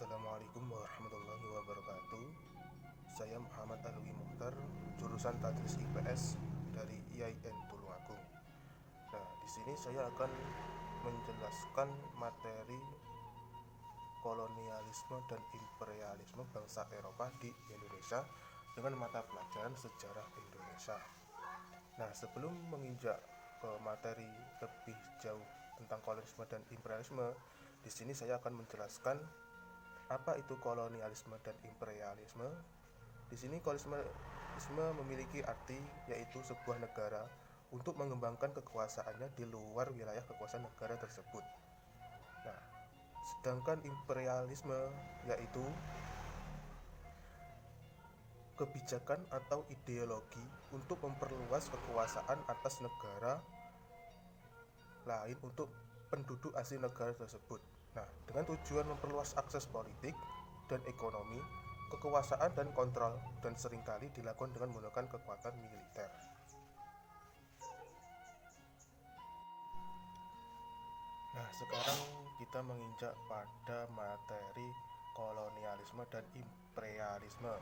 Assalamualaikum warahmatullahi wabarakatuh. Saya Muhammad Alwi Mukhtar, jurusan Tadris IPS dari IAIN Tulungagung. Nah, di sini saya akan menjelaskan materi kolonialisme dan imperialisme bangsa Eropa di Indonesia dengan mata pelajaran sejarah Indonesia. Nah, sebelum menginjak ke materi lebih jauh tentang kolonialisme dan imperialisme, di sini saya akan menjelaskan apa itu kolonialisme dan imperialisme. Di sini kolonialisme memiliki arti yaitu sebuah negara untuk mengembangkan kekuasaannya di luar wilayah kekuasaan negara tersebut. Nah, sedangkan imperialisme yaitu kebijakan atau ideologi untuk memperluas kekuasaan atas negara lain untuk penduduk asli negara tersebut. Nah, dengan tujuan memperluas akses politik dan ekonomi, kekuasaan dan kontrol, dan seringkali dilakukan dengan menggunakan kekuatan militer. Nah, sekarang kita menginjak pada materi kolonialisme dan imperialisme.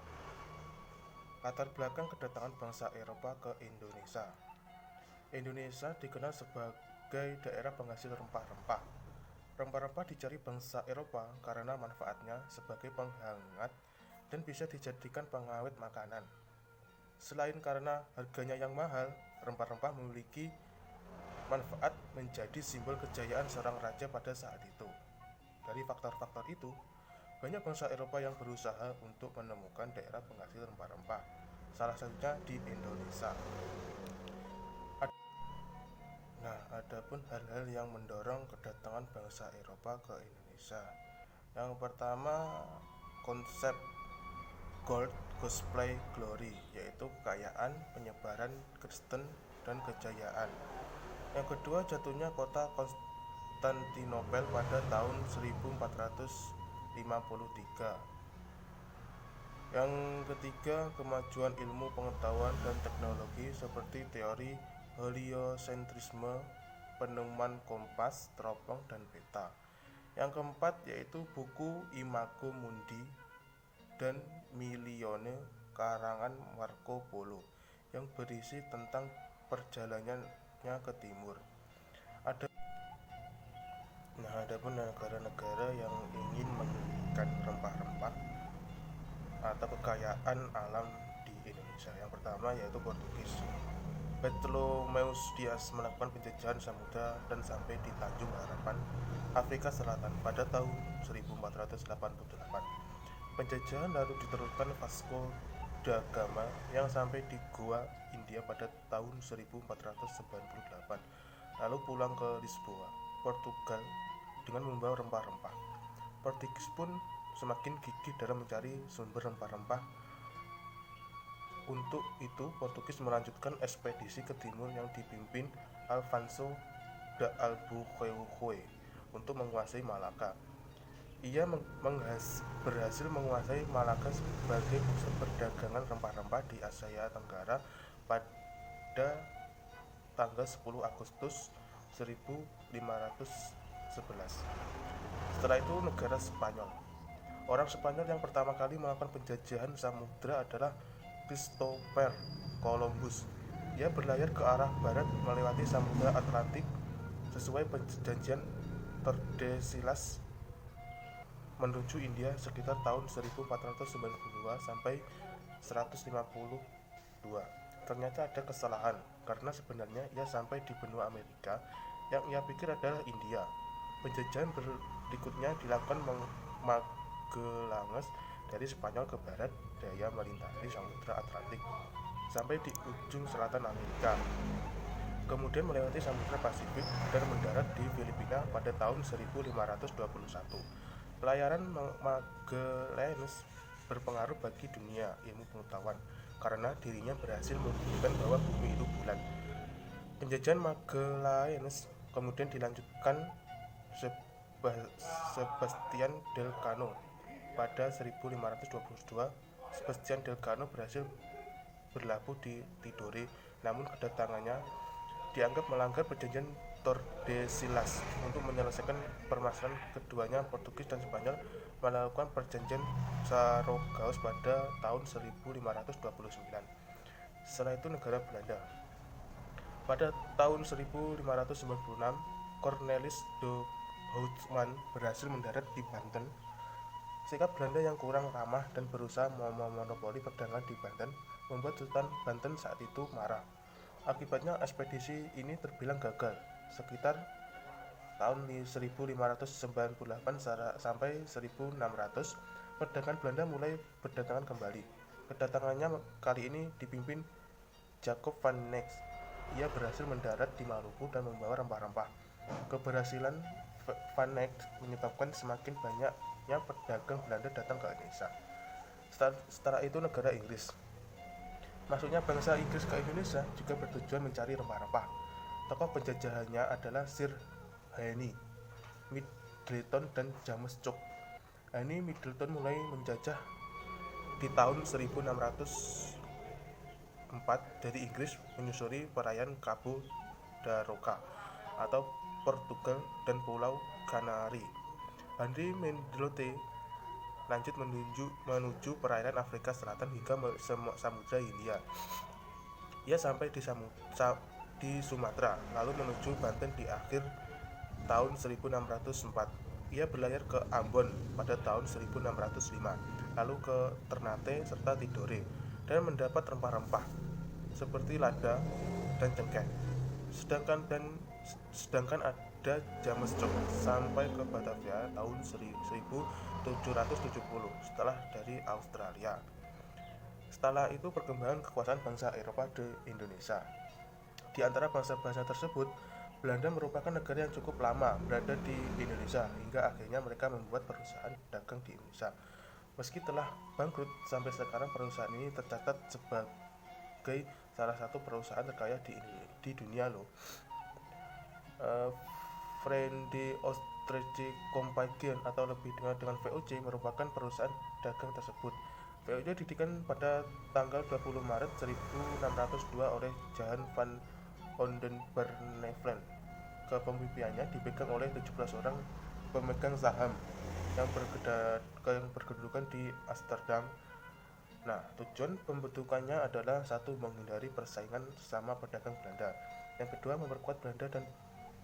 Latar belakang kedatangan bangsa Eropa ke Indonesia. Indonesia dikenal sebagai daerah penghasil rempah-rempah. Rempah-rempah dicari bangsa Eropa karena manfaatnya sebagai penghangat dan bisa dijadikan pengawet makanan. Selain karena harganya yang mahal, rempah-rempah memiliki manfaat menjadi simbol kejayaan seorang raja pada saat itu. Dari faktor-faktor itu, banyak bangsa Eropa yang berusaha untuk menemukan daerah penghasil rempah-rempah, salah satunya di Indonesia. Nah, adapun hal-hal yang mendorong kedatangan bangsa Eropa ke Indonesia. Yang pertama, konsep Gold Cosplay Glory, yaitu kekayaan, penyebaran Kristen, dan kejayaan. Yang kedua, jatuhnya kota Konstantinopel pada tahun 1453. Yang ketiga, kemajuan ilmu pengetahuan dan teknologi seperti teori heliosentrisme, penemuan kompas, teropong, dan peta. Yang keempat yaitu buku Imago Mundi dan Milione karangan Marco Polo yang berisi tentang perjalanannya ke timur. Adapun negara-negara yang ingin menginginkan rempah-rempah atau kekayaan alam di Indonesia. Yang pertama yaitu Portugis. Ptolemaeus Dias melakukan penjajahan samudra dan sampai di Tanjung Harapan, Afrika Selatan pada tahun 1488. Penjajahan lalu diteruskan Vasco da Gama yang sampai di Goa, India pada tahun 1498, lalu pulang ke Lisboa, Portugal dengan membawa rempah-rempah. Portugis pun semakin gigih dalam mencari sumber rempah-rempah. Untuk itu, Portugis melanjutkan ekspedisi ke timur yang dipimpin Alfonso da Albuquerque untuk menguasai Malaka. Ia berhasil menguasai Malaka sebagai pusat perdagangan rempah-rempah di Asia Tenggara pada tanggal 10 Agustus 1511. Setelah itu, negara Spanyol. Orang Spanyol yang pertama kali melakukan penjajahan samudra adalah Christopher Columbus. Ia berlayar ke arah barat melewati Samudra Atlantik sesuai perjanjian Tordesillas menuju India sekitar tahun 1492 sampai 152. Ternyata ada kesalahan karena sebenarnya ia sampai di benua Amerika yang ia pikir adalah India. Penjajahan berikutnya dilakukan Magellanes dari Spanyol ke barat daya melintasi Samudra Atlantik sampai di ujung selatan Amerika, kemudian melewati Samudra Pasifik dan mendarat di Filipina pada tahun 1521. Pelayaran Magellanes berpengaruh bagi dunia ilmu pengetahuan karena dirinya berhasil membuktikan bahwa bumi itu bulat. Penjajahan Magellanes kemudian dilanjutkan Sebastian Elcano pada 1522. Sebastian Elcano berhasil berlabuh di Tidore, namun kedatangannya dianggap melanggar perjanjian Tordesillas. Untuk menyelesaikan permasalahan keduanya, Portugis dan Spanyol melakukan perjanjian Saragossa pada tahun 1529. Setelah itu negara Belanda. Pada tahun 1596, Cornelis de Houtman berhasil mendarat di Banten. Sikap Belanda yang kurang ramah dan berusaha memonopoli perdagangan di Banten membuat Sultan Banten saat itu marah. Akibatnya ekspedisi ini terbilang gagal. Sekitar tahun 1598 sampai 1600, perdagangan Belanda mulai berdatangan kembali. Kedatangannya kali ini dipimpin Jacob van Eyck. Ia berhasil mendarat di Maluku dan membawa rempah-rempah. Keberhasilan Van Eyck menyebabkan semakin banyaknya pedagang Belanda datang ke Indonesia. Setelah itu negara Inggris. Masuknya bangsa Inggris ke Indonesia juga bertujuan mencari rempah-rempah. Tokoh penjajahannya adalah Sir Henry Middleton dan James Cook. Henry Middleton mulai menjajah di tahun 1604 dari Inggris menyusuri perairan Cabo da Roca atau Portugal dan Pulau Canary. Henry Middleton lanjut menuju perairan Afrika Selatan hingga Samudra Hindia. Ia sampai di Sumatera, lalu menuju Banten di akhir tahun 1604. Ia berlayar ke Ambon pada tahun 1605, lalu ke Ternate serta Tidore, dan mendapat rempah-rempah seperti lada dan cengkeh. Sedangkan ada James Cook sampai ke Batavia tahun 1770 setelah dari Australia. Setelah itu perkembangan kekuasaan bangsa Eropa di Indonesia. Di antara bangsa-bangsa tersebut, Belanda merupakan negara yang cukup lama berada di Indonesia hingga akhirnya mereka membuat perusahaan dagang di Indonesia. Meski telah bangkrut, sampai sekarang perusahaan ini tercatat sebagai salah satu perusahaan terkaya di dunia loh. Verenigde Oost-Indische Compagnie atau lebih dikenal dengan VOC merupakan perusahaan dagang tersebut. VOC didirikan pada tanggal 20 Maret 1602 oleh Johan van Oldenbarneveldt. Kepemimpinannya dipegang oleh 17 orang pemegang saham yang berkedudukan di Amsterdam. Nah, tujuan pembentukannya adalah satu, menghindari persaingan sesama pedagang Belanda. Yang kedua, memperkuat Belanda dan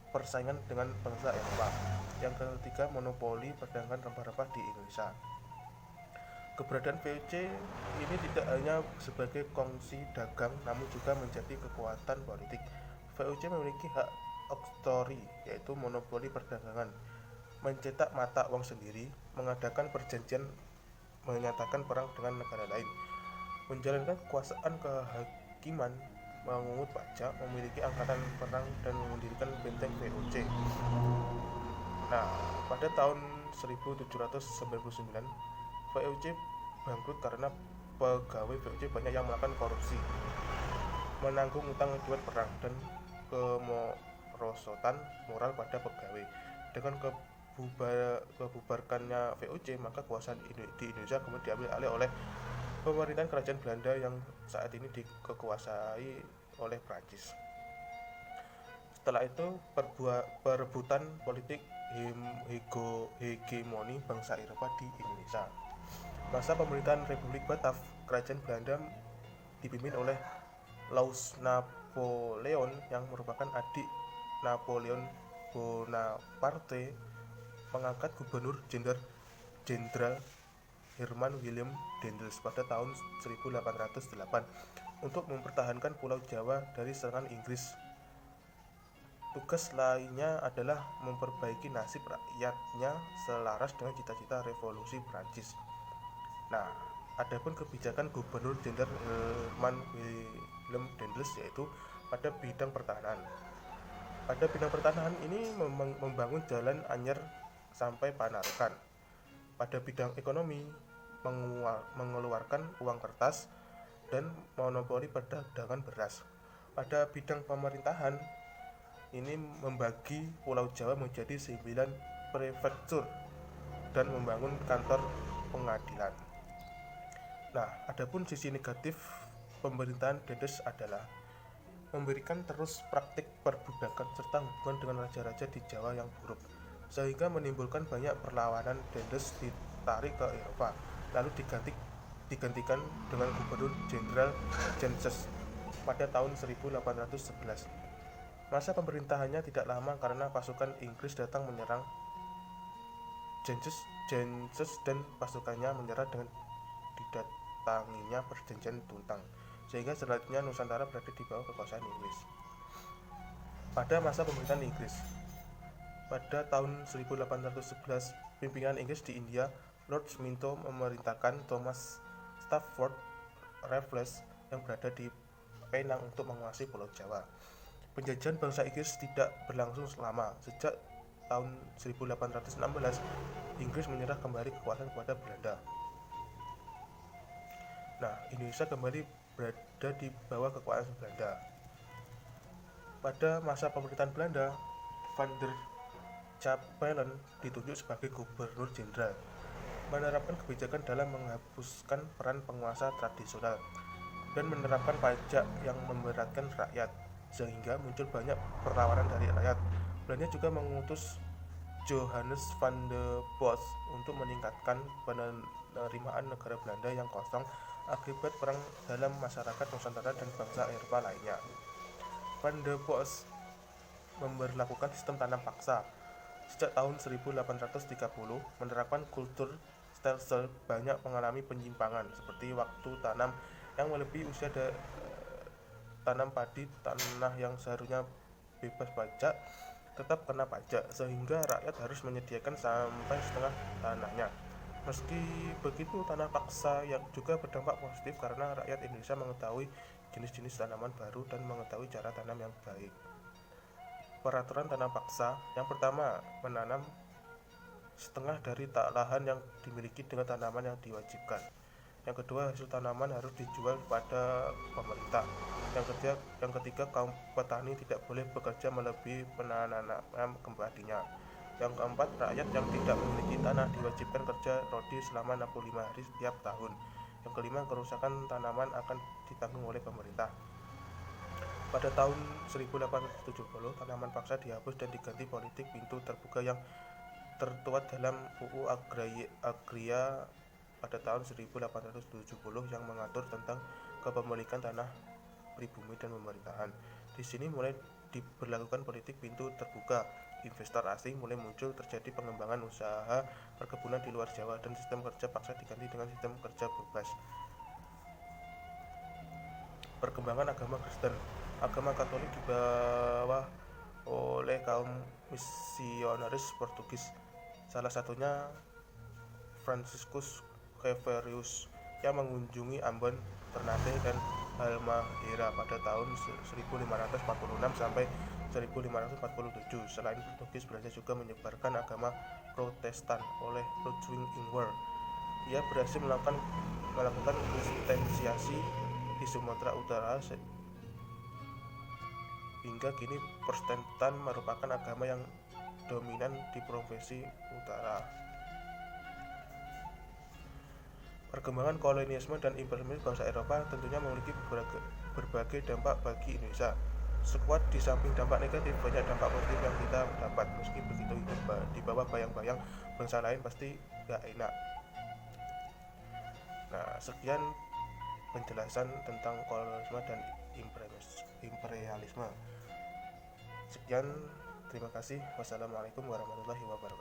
persaingan dengan bangsa Eropa. Yang ketiga, monopoli perdagangan rempah-rempah di Indonesia. Keberadaan VOC ini tidak hanya sebagai kongsi dagang, namun juga menjadi kekuatan politik. VOC memiliki hak okstori, yaitu monopoli perdagangan, mencetak mata uang sendiri, mengadakan perjanjian, menyatakan perang dengan negara lain, menjalankan kekuasaan kehakiman, mengungut pajak, memiliki angkatan perang, dan mendirikan benteng VOC. Nah, pada tahun 1799, VOC bangkrut karena pegawai VOC banyak yang melakukan korupsi, menanggung utang akibat perang, dan kemerosotan moral pada pegawai. Dengan kebubarkannya VOC, maka kekuasaan di Indonesia kemudian diambil alih oleh pemerintahan kerajaan Belanda yang saat ini dikuasai oleh Prancis. Setelah itu, perebutan politik hegemoni bangsa Eropa di Indonesia. Masa pemerintahan Republik Batav, kerajaan Belanda dipimpin oleh Louis Napoleon yang merupakan adik Napoleon Bonaparte, mengangkat Gubernur Jenderal Herman Willem Daendels pada tahun 1808 untuk mempertahankan Pulau Jawa dari serangan Inggris. Tugas lainnya adalah memperbaiki nasib rakyatnya selaras dengan cita-cita revolusi Prancis. Nah, adapun kebijakan Gubernur Jenderal Herman Willem Daendels yaitu pada bidang pertahanan. Pada bidang pertahanan ini membangun jalan anyar sampai Panarukan. Pada bidang ekonomi, mengeluarkan uang kertas dan monopoli perdagangan beras. Pada bidang pemerintahan, ini membagi Pulau Jawa menjadi 9 prefektur dan membangun kantor pengadilan. Nah, adapun sisi negatif pemerintahan Daendels adalah memberikan terus praktik perbudakan serta hubungan dengan raja-raja di Jawa yang buruk, sehingga menimbulkan banyak perlawanan. Dendels ditarik ke Eropa, lalu digantikan dengan Gubernur Jenderal Jenses pada tahun 1811. Masa pemerintahannya tidak lama karena pasukan Inggris datang menyerang. Jenses dan pasukannya menyerah dengan didatanginya perjanjian Tuntang, sehingga selanjutnya Nusantara berada di bawah kekuasaan Inggris. Pada masa pemerintahan Inggris, pada tahun 1811, pimpinan Inggris di India, Lord Minto, memerintahkan Thomas Stafford Raffles yang berada di Penang untuk menguasai Pulau Jawa. Penjajahan bangsa Inggris tidak berlangsung lama. Sejak tahun 1816, Inggris menyerah kembali kekuasaan kepada Belanda. Nah, Indonesia kembali berada di bawah kekuasaan Belanda. Pada masa pemerintahan Belanda, Van der Capellen ditunjuk sebagai Gubernur Jenderal, menerapkan kebijakan dalam menghapuskan peran penguasa tradisional dan menerapkan pajak yang memberatkan rakyat, sehingga muncul banyak perlawanan dari rakyat. Belanda juga mengutus Johannes van de Bos untuk meningkatkan penerimaan negara Belanda yang kosong akibat perang dalam masyarakat Nusantara dan bangsa Eropa lainnya. Van de Bos memberlakukan sistem tanam paksa sejak tahun 1830, menerapkan kultur stelsel banyak mengalami penyimpangan seperti waktu tanam yang melebihi usia tanam padi. Tanah yang seharusnya bebas pajak tetap kena pajak, sehingga rakyat harus menyediakan sampai setengah tanahnya. Meski begitu, tanah paksa yang juga berdampak positif karena rakyat Indonesia mengetahui jenis-jenis tanaman baru dan mengetahui cara tanam yang baik. Peraturan tanam paksa: yang pertama, menanam setengah dari lahan yang dimiliki dengan tanaman yang diwajibkan. Yang kedua, hasil tanaman harus dijual pada pemerintah. Yang ketiga, kaum petani tidak boleh bekerja melebihi penanam padinya. Yang keempat, rakyat yang tidak memiliki tanah diwajibkan kerja rodi selama 65 hari setiap tahun. Yang kelima, kerusakan tanaman akan ditanggung oleh pemerintah. Pada tahun 1870, tanaman paksa dihapus dan diganti politik pintu terbuka yang tertuang dalam UU Agraria pada tahun 1870 yang mengatur tentang kepemilikan tanah pribumi dan pemerintahan. Di sini mulai diberlakukan politik pintu terbuka. Investor asing mulai muncul, terjadi pengembangan usaha perkebunan di luar Jawa, dan sistem kerja paksa diganti dengan sistem kerja bebas. Perkembangan agama Kristen. Agama Katolik dibawa oleh kaum misionaris Portugis, salah satunya Franciscus Xaverius, yang mengunjungi Ambon, Ternate, dan Halmahera pada tahun 1546 sampai 1547. Selain Portugis, Belanda juga menyebarkan agama Protestan oleh Ludwig Ingwer. Ia berhasil melakukan kristensiasi di Sumatera Utara, hingga kini Protestan merupakan agama yang dominan di provinsi utara. Perkembangan kolonialisme dan imperialisme bangsa Eropa tentunya memiliki berbagai dampak bagi Indonesia. Sekuat di samping dampak negatif, banyak dampak positif yang kita dapat. Meski begitu, hidup di bawah bayang-bayang bangsa lain pasti gak enak. Nah, sekian penjelasan tentang kolonialisme dan imperialisme. Sekian, terima kasih. Wassalamualaikum warahmatullahi wabarakatuh.